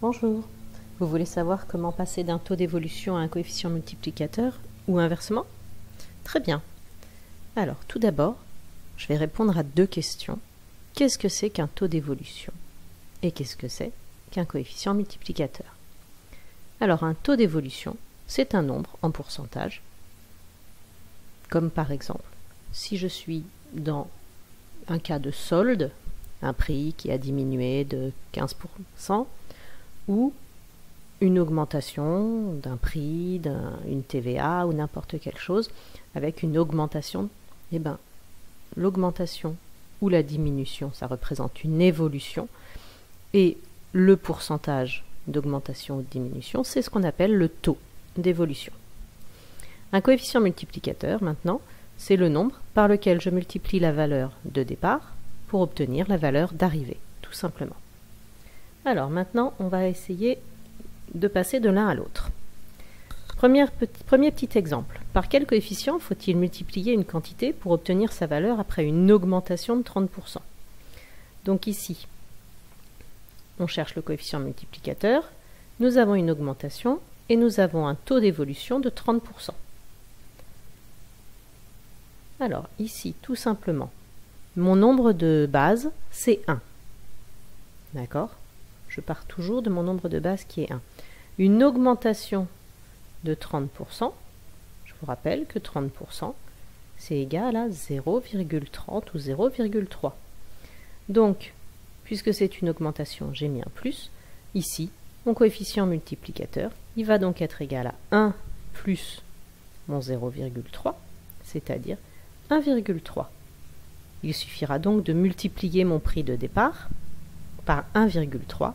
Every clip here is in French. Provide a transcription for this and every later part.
Bonjour. Vous voulez savoir comment passer d'un taux d'évolution à un coefficient multiplicateur ou inversement? Très bien. Alors, tout d'abord, je vais répondre à deux questions. Qu'est-ce que c'est qu'un taux d'évolution? Et qu'est-ce que c'est qu'un coefficient multiplicateur? Alors, un taux d'évolution, c'est un nombre en pourcentage. Comme par exemple, si je suis dans un cas de solde, un prix qui a diminué de 15%, ou une augmentation d'un prix, d'une TVA ou n'importe quelle chose, avec une augmentation, eh bien, l'augmentation ou la diminution, ça représente une évolution, et le pourcentage d'augmentation ou de diminution, c'est ce qu'on appelle le taux d'évolution. Un coefficient multiplicateur, maintenant, c'est le nombre par lequel je multiplie la valeur de départ pour obtenir la valeur d'arrivée, tout simplement. Alors maintenant, on va essayer de passer de l'un à l'autre. Premier petit exemple. Par quel coefficient faut-il multiplier une quantité pour obtenir sa valeur après une augmentation de 30%? Donc ici, on cherche le coefficient multiplicateur, nous avons une augmentation et nous avons un taux d'évolution de 30%. Alors ici, tout simplement, mon nombre de base, c'est 1. D'accord? Je pars toujours de mon nombre de base qui est 1. Une augmentation de 30%, je vous rappelle que 30%, c'est égal à 0,30 ou 0,3. Donc, puisque c'est une augmentation, j'ai mis un plus. Ici, mon coefficient multiplicateur, il va donc être égal à 1 plus mon 0,3, c'est-à-dire 1,3. Il suffira donc de multiplier mon prix de départ par 1,3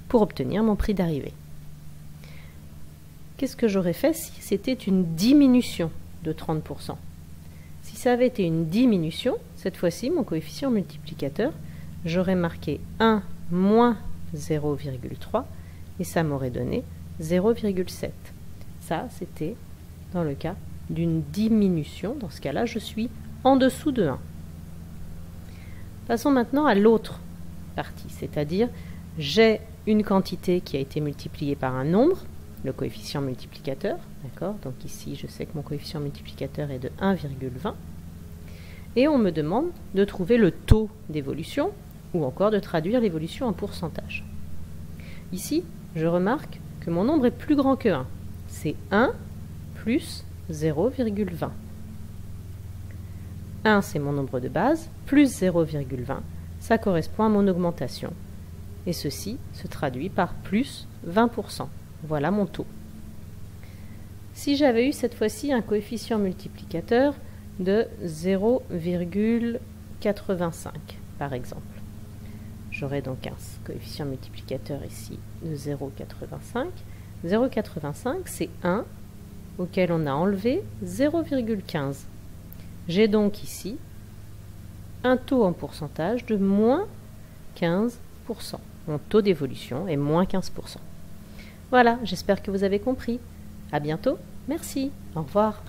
pour obtenir mon prix d'arrivée. Qu'est-ce que j'aurais fait si c'était une diminution de 30%? Si ça avait été une diminution, cette fois-ci, mon coefficient multiplicateur, j'aurais marqué 1 moins 0,3 et ça m'aurait donné 0,7. Ça, c'était dans le cas d'une diminution. Dans ce cas-là, je suis en dessous de 1. Passons maintenant à l'autre partie, c'est-à-dire j'ai une quantité qui a été multipliée par un nombre, le coefficient multiplicateur, d'accord? Donc ici, je sais que mon coefficient multiplicateur est de 1,20, et on me demande de trouver le taux d'évolution, ou encore de traduire l'évolution en pourcentage. Ici, je remarque que mon nombre est plus grand que 1. C'est 1 plus 0,20. 1, c'est mon nombre de base, plus 0,20, ça correspond à mon augmentation. Et ceci se traduit par plus 20%. Voilà mon taux. Si j'avais eu cette fois-ci un coefficient multiplicateur de 0,85, par exemple, j'aurais donc un coefficient multiplicateur ici de 0,85. 0,85, c'est 1 auquel on a enlevé 0,15. J'ai donc ici un taux en pourcentage de moins 15%. Mon taux d'évolution est moins 15%. Voilà, j'espère que vous avez compris. À bientôt. Merci. Au revoir.